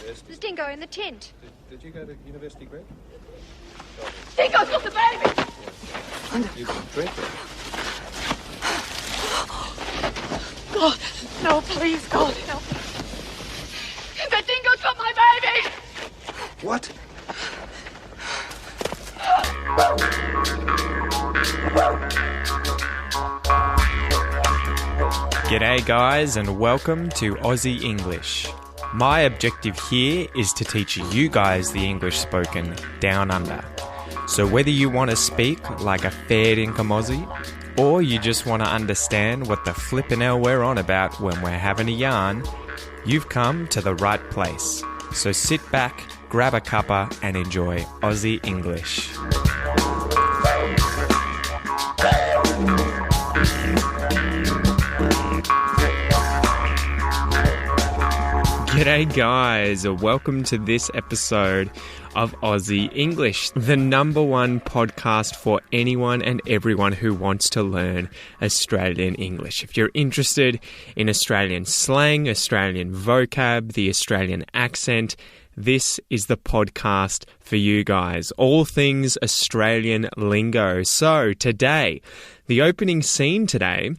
There's Dingo in the tent. Did you go to university, Greg? Dingo's got the baby! You can drink it. God, no, please, God, help. The dingo's got my baby! What? G'day guys and welcome to Aussie English. My objective here is to teach you guys the English spoken down under. So whether you want to speak like a fair dinkum Aussie, or you just want to understand what the flippin' hell we're on about when we're having a yarn, you've come to the right place. So sit back, grab a cuppa and enjoy Aussie English. G'day guys, welcome to this episode of Aussie English, the number one podcast for anyone and everyone who wants to learn Australian English. If you're interested in Australian slang, Australian vocab, the Australian accent, this is the podcast for you guys. All things Australian lingo. So today, the opening scene today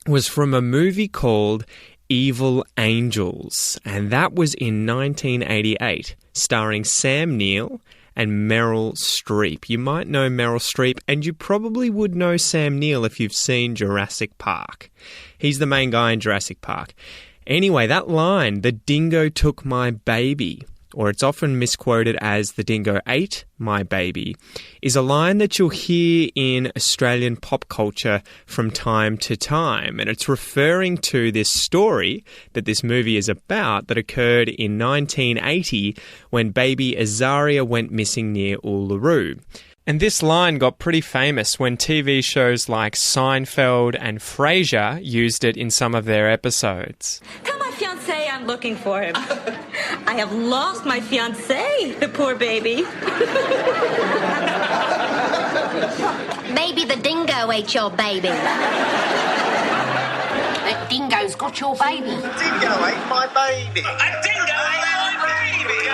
was from a movie called Evil Angels, and that was in 1988, starring Sam Neill and Meryl Streep. You might know Meryl Streep, and you probably would know Sam Neill if you've seen Jurassic Park. He's the main guy in Jurassic Park. Anyway, that line, "The dingo took my baby," or it's often misquoted as "the dingo ate my baby," is a line that you'll hear in Australian pop culture from time to time. And it's referring to this story that this movie is about that occurred in 1980 when baby Azaria went missing near Uluru. And this line got pretty famous when TV shows like Seinfeld and Frasier used it in some of their episodes. Tell my fiancé I'm looking for him. I have lost my fiancé, the poor baby. Maybe the dingo ate your baby. The dingo's got your baby. The dingo ate my baby. A dingo ate my baby.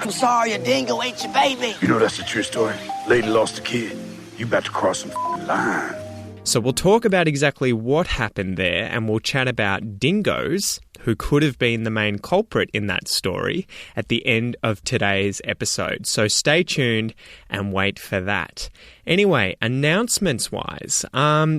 I'm sorry, a dingo ate your baby. You know that's the true story. Lady lost a kid. You about to cross some line. So we'll talk about exactly what happened there, and we'll chat about dingoes, who could have been the main culprit in that story, at the end of today's episode. So stay tuned and wait for that. Anyway, announcements-wise,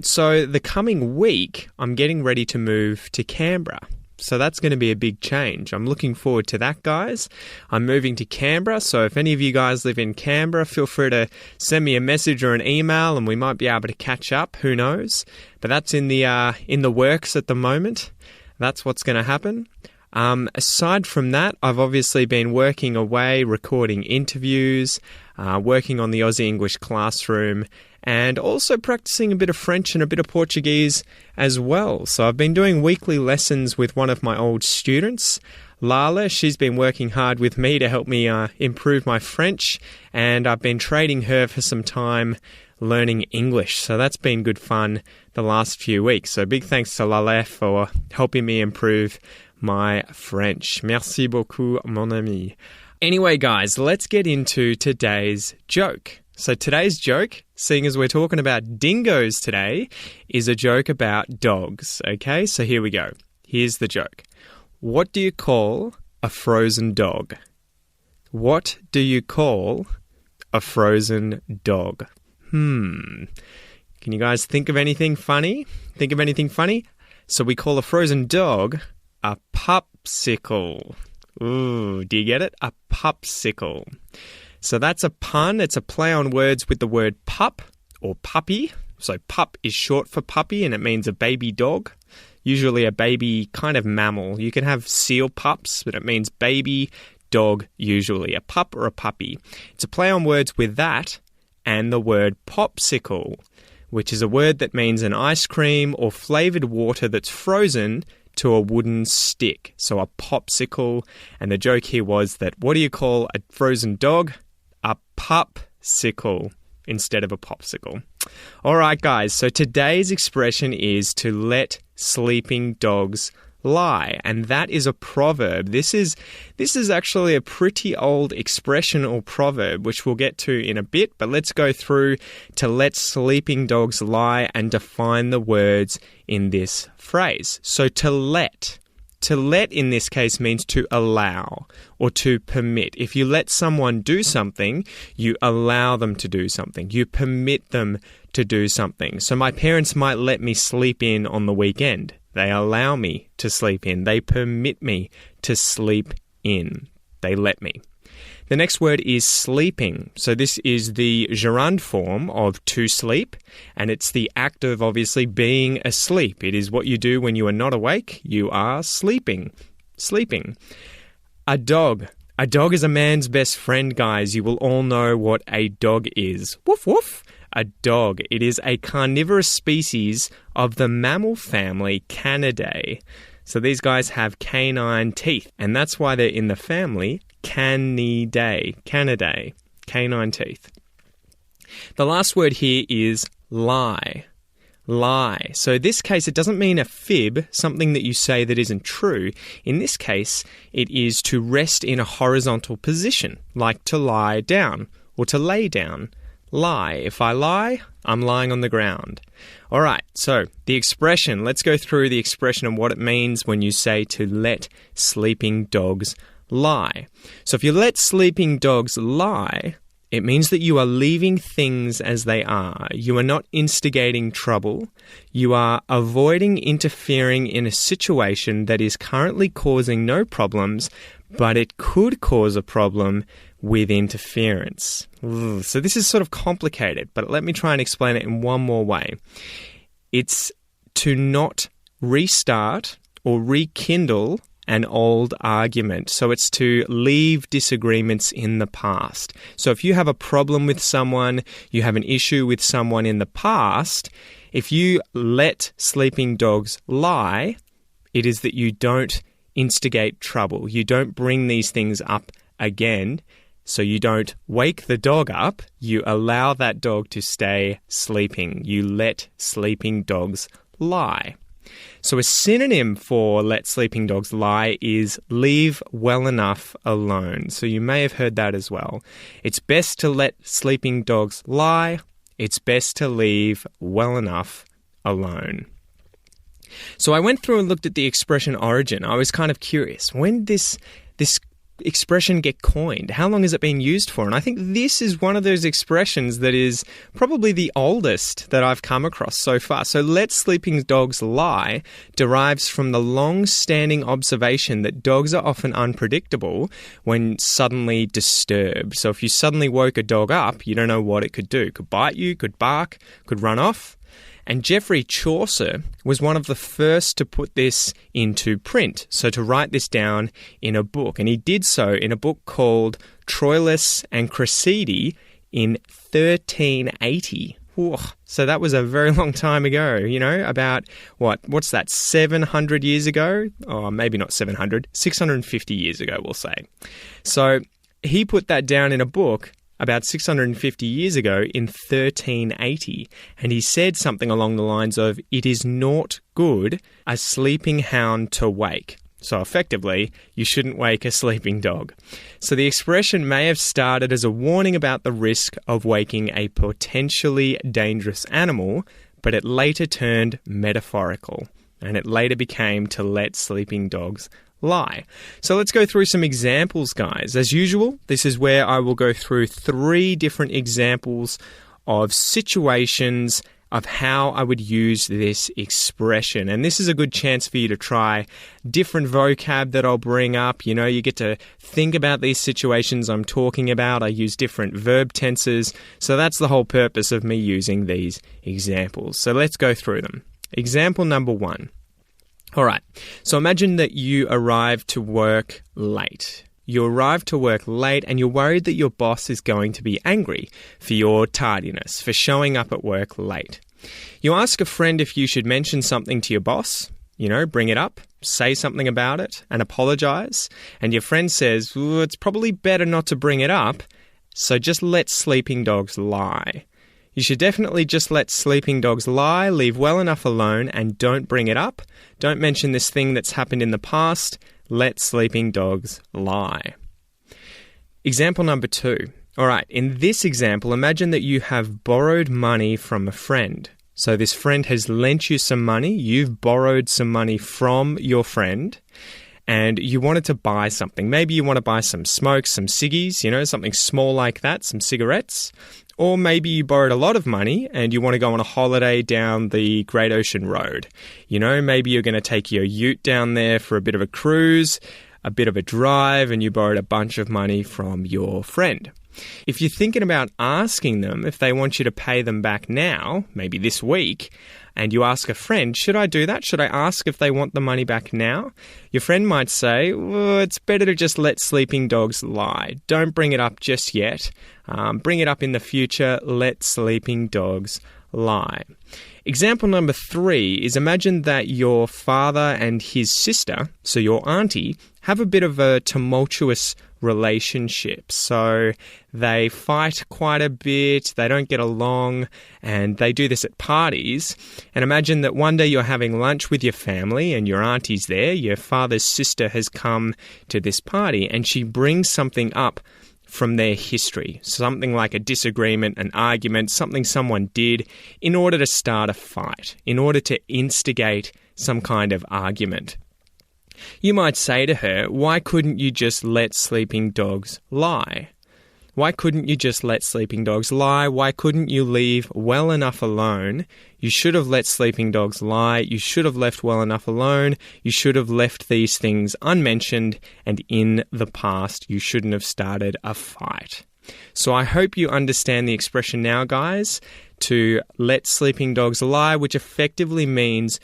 so the coming week, I'm getting ready to move to Canberra. So that's going to be a big change. I'm looking forward to that, guys. I'm moving to Canberra, so if any of you guys live in Canberra, feel free to send me a message or an email and we might be able to catch up. Who knows? But that's in the works at the moment. That's what's going to happen. Aside from that, I've obviously been working away, recording interviews, working on the Aussie English classroom, and also practicing a bit of French and a bit of Portuguese as well. So I've been doing weekly lessons with one of my old students, Lala. She's been working hard with me to help me improve my French, and I've been trading her for some time learning English. So that's been good fun the last few weeks. So big thanks to Lala for helping me improve my French. Merci beaucoup, mon ami. Anyway, guys, let's get into today's joke. So today's joke, seeing as we're talking about dingoes today, is a joke about dogs. Okay, so here we go. Here's the joke. What do you call a frozen dog? What do you call a frozen dog? Can you guys think of anything funny? So we call a frozen dog a pupsicle. Ooh, do you get it? A pupsicle. So that's a pun. It's a play on words with the word pup or puppy. So pup is short for puppy and it means a baby dog, usually a baby kind of mammal. You can have seal pups, but it means baby dog usually, a pup or a puppy. It's a play on words with that and the word popsicle, which is a word that means an ice cream or flavoured water that's frozen to a wooden stick. So a popsicle. And the joke here was that what do you call a frozen dog? A pupsicle instead of a popsicle. All right, guys. So today's expression is to let sleeping dogs lie. And that is a proverb. This is actually a pretty old expression or proverb, which we'll get to in a bit. But let's go through to let sleeping dogs lie and define the words in this phrase. So to let in this case means to allow or to permit. If you let someone do something, you allow them to do something. You permit them to do something. So my parents might let me sleep in on the weekend. They allow me to sleep in. They permit me to sleep in. They let me. The next word is sleeping. So this is the gerund form of to sleep, and it's the act of obviously being asleep. It is what you do when you are not awake. You are sleeping. Sleeping. A dog. A dog is a man's best friend, guys. You will all know what a dog is. Woof, woof. A dog. It is a carnivorous species of the mammal family Canidae. So these guys have canine teeth, and that's why they're in the family Canidae. Canidae. Canine teeth. The last word here is lie. Lie. So in this case, it doesn't mean a fib, something that you say that isn't true. In this case, it is to rest in a horizontal position, like to lie down or to lay down. Lie. If I lie, I'm lying on the ground. All right, so the expression. Let's go through the expression and what it means when you say to let sleeping dogs lie. So if you let sleeping dogs lie, it means that you are leaving things as they are. You are not instigating trouble. You are avoiding interfering in a situation that is currently causing no problems, but it could cause a problem with interference. So this is sort of complicated, but let me try and explain it in one more way. It's to not restart or rekindle an old argument. So it's to leave disagreements in the past. So if you have a problem with someone, you have an issue with someone in the past, if you let sleeping dogs lie, it is that you don't instigate trouble. You don't bring these things up again. So you don't wake the dog up, you allow that dog to stay sleeping. You let sleeping dogs lie. So a synonym for let sleeping dogs lie is leave well enough alone. So you may have heard that as well. It's best to let sleeping dogs lie. It's best to leave well enough alone. So I went through and looked at the expression origin. I was kind of curious. When did this expression get coined? How long has it been used for? And I think this is one of those expressions that is probably the oldest that I've come across so far. So let sleeping dogs lie derives from the long-standing observation that dogs are often unpredictable when suddenly disturbed. So if you suddenly woke a dog up, you don't know what it could do. It could bite you, could bark, could run off. And Geoffrey Chaucer was one of the first to put this into print, so to write this down in a book. And he did so in a book called Troilus and Cressida in 1380. Ooh, so that was a very long time ago, about, what's that, 700 years ago? Oh, maybe not 700, 650 years ago, we'll say. So he put that down in a book about 650 years ago in 1380, and he said something along the lines of, "It is not good a sleeping hound to wake." So effectively, you shouldn't wake a sleeping dog. So the expression may have started as a warning about the risk of waking a potentially dangerous animal, but it later turned metaphorical, and it later became to let sleeping dogs lie. So let's go through some examples, guys. As usual, this is where I will go through 3 different examples of situations of how I would use this expression. And this is a good chance for you to try different vocab that I'll bring up. You get to think about these situations I'm talking about. I use different verb tenses. So that's the whole purpose of me using these examples. So let's go through them. Example number 1. All right, so imagine that you arrive to work late. You arrive to work late and you're worried that your boss is going to be angry for your tardiness, for showing up at work late. You ask a friend if you should mention something to your boss, bring it up, say something about it and apologize. And your friend says, it's probably better not to bring it up, so just let sleeping dogs lie. You should definitely just let sleeping dogs lie, leave well enough alone, and don't bring it up. Don't mention this thing that's happened in the past. Let sleeping dogs lie. Example number 2. All right, in this example, imagine that you have borrowed money from a friend. So this friend has lent you some money, you've borrowed some money from your friend, and you wanted to buy something. Maybe you want to buy some smokes, some ciggies, something small like that, some cigarettes. Or maybe you borrowed a lot of money and you want to go on a holiday down the Great Ocean Road. Maybe you're going to take your ute down there for a bit of a cruise, a bit of a drive, and you borrowed a bunch of money from your friend. If you're thinking about asking them if they want you to pay them back now, maybe this week, and you ask a friend, should I do that? Should I ask if they want the money back now? Your friend might say, well, it's better to just let sleeping dogs lie. Don't bring it up just yet. Bring it up in the future. Let sleeping dogs lie. Example number 3 is imagine that your father and his sister, so your auntie, have a bit of a tumultuous relationship. So they fight quite a bit, they don't get along, and they do this at parties. And imagine that one day you're having lunch with your family and your auntie's there, your father's sister has come to this party, and she brings something up from their history, something like a disagreement, an argument, something someone did in order to start a fight, in order to instigate some kind of argument. You might say to her, why couldn't you just let sleeping dogs lie? Why couldn't you just let sleeping dogs lie? Why couldn't you leave well enough alone? You should have let sleeping dogs lie. You should have left well enough alone. You should have left these things unmentioned, and in the past, you shouldn't have started a fight. So I hope you understand the expression now, guys, to let sleeping dogs lie, which effectively means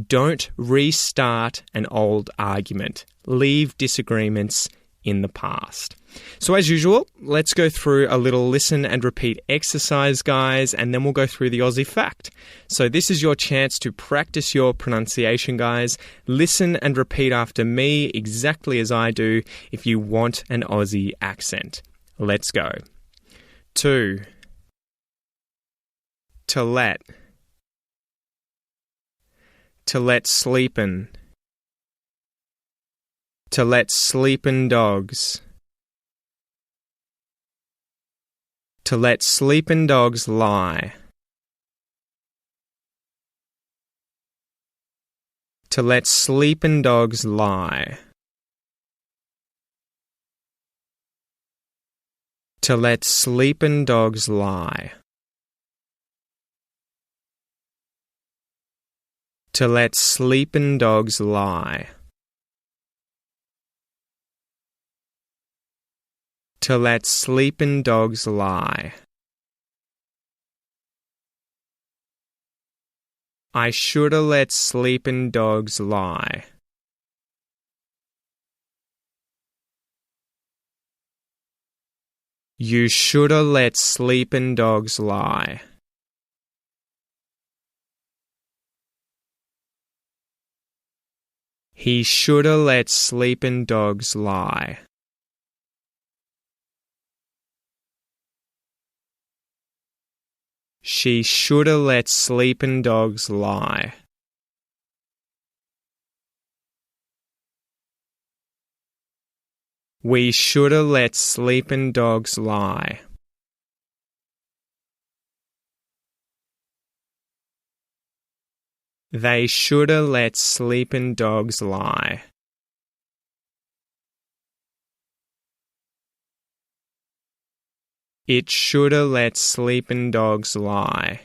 don't restart an old argument. Leave disagreements in the past. So as usual, let's go through a little listen and repeat exercise, guys, and then we'll go through the Aussie fact. So this is your chance to practice your pronunciation, guys. Listen and repeat after me exactly as I do if you want an Aussie accent. Let's go. 2. To let. To let sleepin'. To let sleepin' dogs. To let sleepin' dogs lie. To let sleepin' dogs lie. To let sleepin' dogs lie. To let sleepin' dogs lie. To let sleepin' dogs lie. I shoulda let sleepin' dogs lie. You shoulda let sleepin' dogs lie. He shoulda let sleepin' dogs lie. She shoulda let sleepin' dogs lie. We shoulda let sleepin' dogs lie. They shoulda let sleepin' dogs lie. It shoulda let sleepin' dogs lie.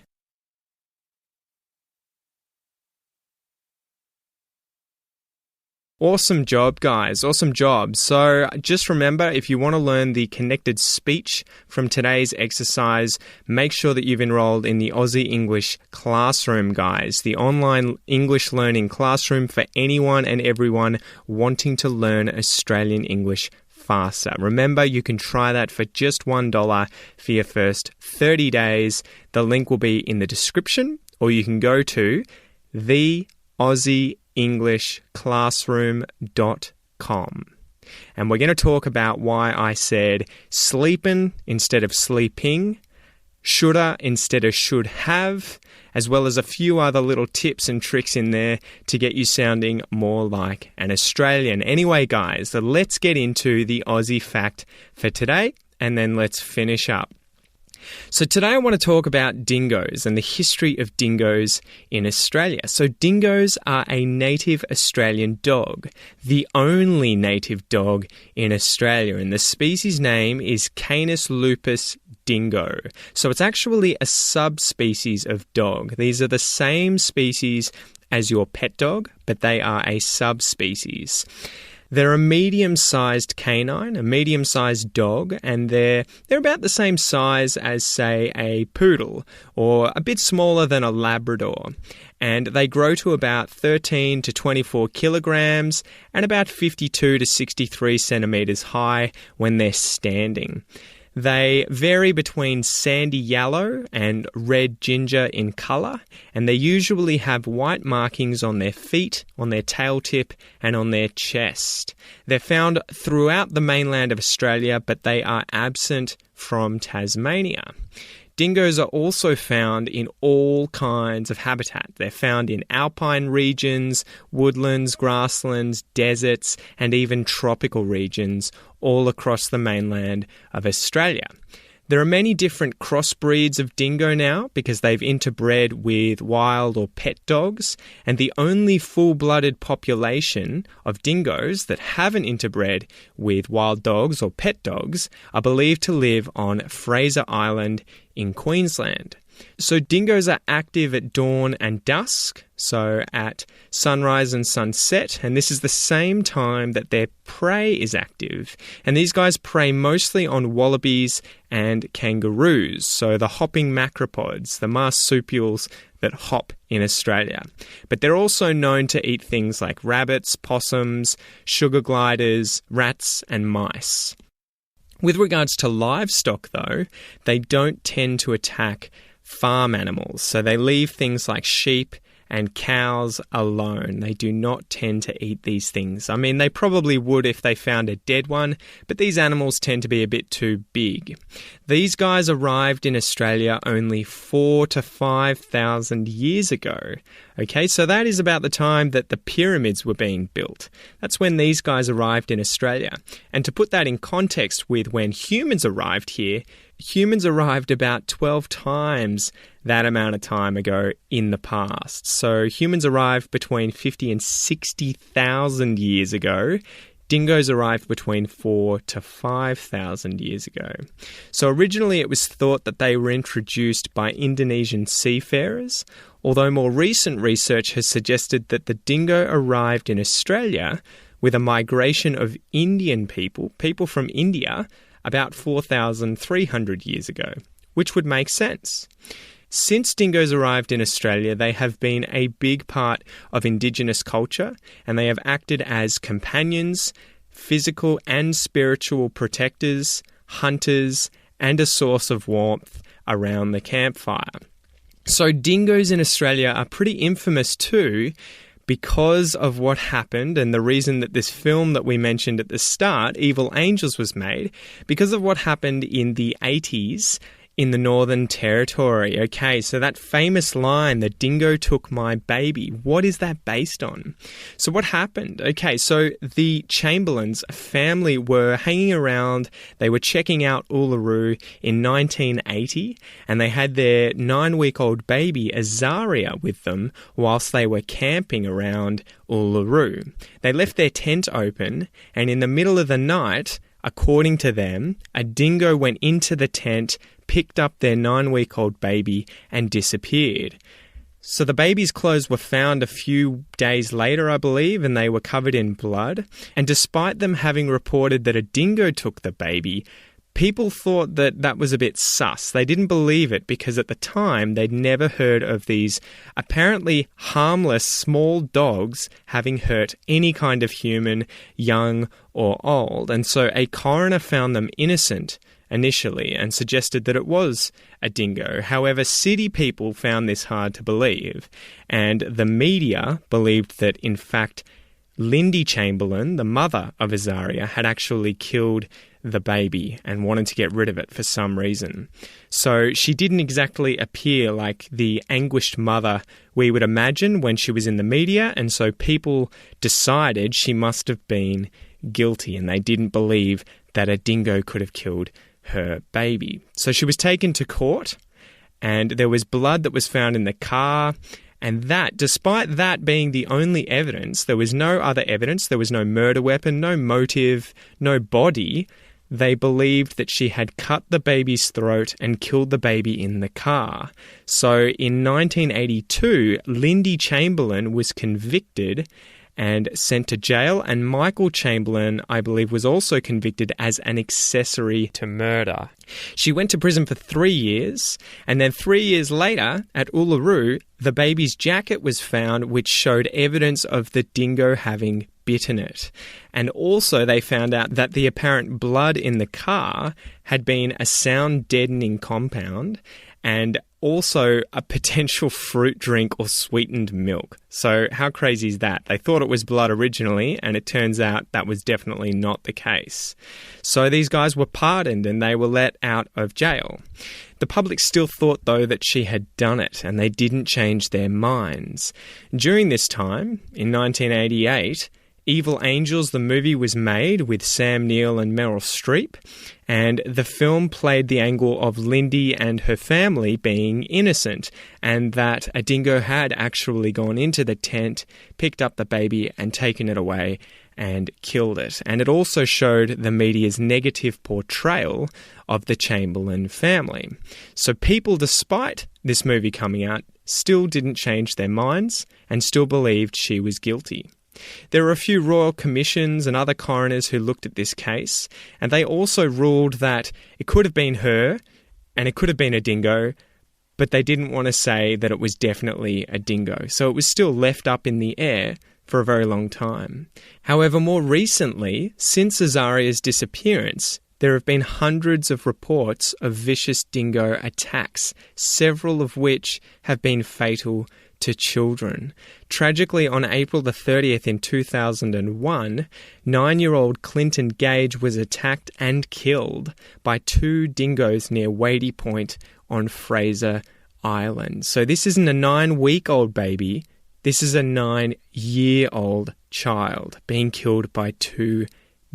Awesome job, guys. Awesome job. So just remember, if you want to learn the connected speech from today's exercise, make sure that you've enrolled in the Aussie English Classroom, guys, the online English learning classroom for anyone and everyone wanting to learn Australian English faster. Remember, you can try that for just $1 for your first 30 days. The link will be in the description, or you can go to theAussieEnglishClassroom.com. And we're going to talk about why I said sleepin' instead of sleeping, shoulda instead of should have, as well as a few other little tips and tricks in there to get you sounding more like an Australian. Anyway, guys, so let's get into the Aussie fact for today, and then let's finish up. So today I want to talk about dingoes and the history of dingoes in Australia. So dingoes are a native Australian dog, the only native dog in Australia, and the species name is Canis lupus dingo. So it's actually a subspecies of dog. These are the same species as your pet dog, but they are a subspecies. They're a medium-sized canine, a medium-sized dog, and they're about the same size as, say, a poodle, or a bit smaller than a Labrador. And they grow to about 13 to 24 kilograms and about 52 to 63 centimeters high when they're standing. They vary between sandy yellow and red ginger in colour, and they usually have white markings on their feet, on their tail tip, and on their chest. They're found throughout the mainland of Australia, but they are absent from Tasmania. Dingoes are also found in all kinds of habitat. They're found in alpine regions, woodlands, grasslands, deserts, and even tropical regions all across the mainland of Australia. There are many different crossbreeds of dingo now because they've interbred with wild or pet dogs, and the only full-blooded population of dingoes that haven't interbred with wild dogs or pet dogs are believed to live on Fraser Island in Queensland. So dingoes are active at dawn and dusk, so at sunrise and sunset, and this is the same time that their prey is active. And these guys prey mostly on wallabies and kangaroos, so the hopping macropods, the marsupials that hop in Australia. But they're also known to eat things like rabbits, possums, sugar gliders, rats, and mice. With regards to livestock, though, they don't tend to attack farm animals, so they leave things like sheep and cows alone. They do not tend to eat these things. I mean, they probably would if they found a dead one, but these animals tend to be a bit too big. These guys arrived in Australia only 4,000 to 5,000 years ago. Okay, so that is about the time that the pyramids were being built. That's when these guys arrived in Australia. And to put that in context with when humans arrived here, humans arrived about 12 times that amount of time ago in the past. So humans arrived between 50 and 60,000 years ago. Dingoes arrived between 4,000 to 5,000 years ago. So originally it was thought that they were introduced by Indonesian seafarers, although more recent research has suggested that the dingo arrived in Australia with a migration of Indian people from India, about 4,300 years ago, which would make sense. Since dingoes arrived in Australia, they have been a big part of Indigenous culture, and they have acted as companions, physical and spiritual protectors, hunters, and a source of warmth around the campfire. So dingoes in Australia are pretty infamous too, because of what happened and the reason that this film that we mentioned at the start, Evil Angels, was made, because of what happened in the 80s in the Northern Territory. Okay, so that famous line, "The dingo took my baby," what is that based on? So what happened? Okay, so the Chamberlains family were hanging around, they were checking out Uluru in 1980, and they had their 9-week-old baby Azaria with them whilst they were camping around Uluru. They left their tent open, and in the middle of the night, according to them, a dingo went into the tent, picked up their 9-week-old baby and disappeared. So the baby's clothes were found a few days later, I believe, and they were covered in blood. And despite them having reported that a dingo took the baby, people thought that that was a bit sus. They didn't believe it because at the time they'd never heard of these apparently harmless small dogs having hurt any kind of human, young or old. And so a coroner found them innocent initially and suggested that it was a dingo. However, city people found this hard to believe, and the media believed that, in fact, Lindy Chamberlain, the mother of Azaria, had actually killed the baby and wanted to get rid of it for some reason. So she didn't exactly appear like the anguished mother we would imagine when she was in the media, and so people decided she must have been guilty, and they didn't believe that a dingo could have killed her baby. So she was taken to court, and there was blood that was found in the car. And that, despite that being the only evidence, there was no other evidence, there was no murder weapon, no motive, no body. They believed that she had cut the baby's throat and killed the baby in the car. So in 1982, Lindy Chamberlain was convicted and sent to jail, and Michael Chamberlain, I believe, was also convicted as an accessory to murder. She went to prison for 3 years, and then 3 years later, at Uluru, the baby's jacket was found, which showed evidence of the dingo having bitten it. And also they found out that the apparent blood in the car had been a sound-deadening compound, and also a potential fruit drink or sweetened milk. So how crazy is that? They thought it was blood originally, and it turns out that was definitely not the case. So these guys were pardoned and they were let out of jail. The public still thought, though, that she had done it, and they didn't change their minds. During this time, in 1988, Evil Angels, the movie, was made with Sam Neill and Meryl Streep, and the film played the angle of Lindy and her family being innocent, and that a dingo had actually gone into the tent, picked up the baby and taken it away and killed it. And it also showed the media's negative portrayal of the Chamberlain family. So people, despite this movie coming out, still didn't change their minds and still believed she was guilty. There were a few royal commissions and other coroners who looked at this case, and they also ruled that it could have been her and it could have been a dingo, but they didn't want to say that it was definitely a dingo. So it was still left up in the air for a very long time. However, more recently, since Azaria's disappearance, there have been hundreds of reports of vicious dingo attacks, several of which have been fatal to children. Tragically, on April the 30th in 2001, 9-year-old Clinton Gage was attacked and killed by 2 dingoes near Wadey Point on Fraser Island. So this isn't a 9-week-old baby, this is a 9-year-old child being killed by 2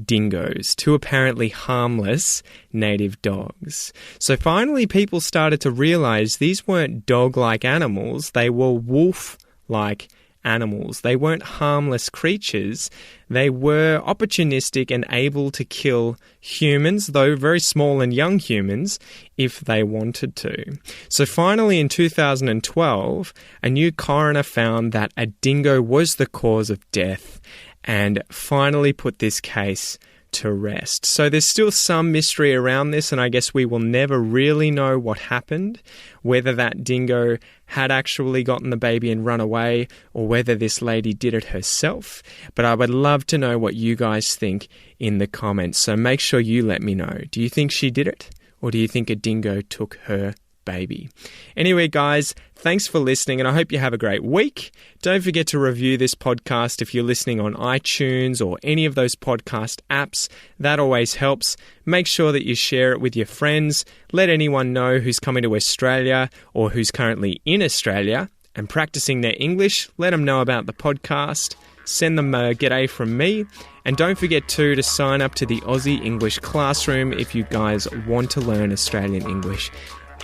dingoes, 2 apparently harmless native dogs. So finally people started to realise these weren't dog-like animals, they were wolf-like animals. They weren't harmless creatures, they were opportunistic and able to kill humans, though very small and young humans, if they wanted to. So finally in 2012, a new coroner found that a dingo was the cause of death and finally put this case to rest. So there's still some mystery around this, and I guess we will never really know what happened, whether that dingo had actually gotten the baby and run away, or whether this lady did it herself. But I would love to know what you guys think in the comments, so make sure you let me know. Do you think she did it, or do you think a dingo took her baby? Anyway, guys, thanks for listening, and I hope you have a great week. Don't forget to review this podcast if you're listening on iTunes or any of those podcast apps. That always helps. Make sure that you share it with your friends. Let anyone know who's coming to Australia or who's currently in Australia and practicing their English. Let them know about the podcast. Send them a g'day from me. And don't forget to sign up to the Aussie English Classroom if you guys want to learn Australian English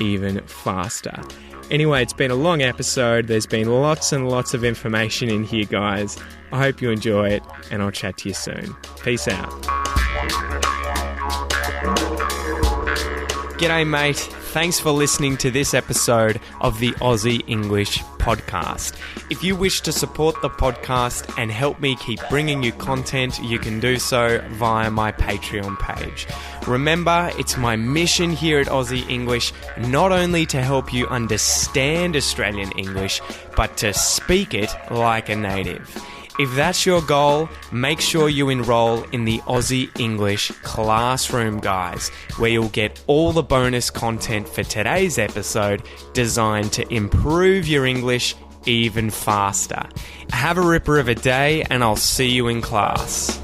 even faster. Anyway, it's been a long episode. There's been lots and lots of information in here, guys. I hope you enjoy it, and I'll chat to you soon. Peace out. G'day, mate. Thanks for listening to this episode of the Aussie English Podcast. If you wish to support the podcast and help me keep bringing you content, you can do so via my Patreon page. Remember, it's my mission here at Aussie English not only to help you understand Australian English, but to speak it like a native. If that's your goal, make sure you enroll in the Aussie English Classroom, guys, where you'll get all the bonus content for today's episode designed to improve your English even faster. Have a ripper of a day, and I'll see you in class.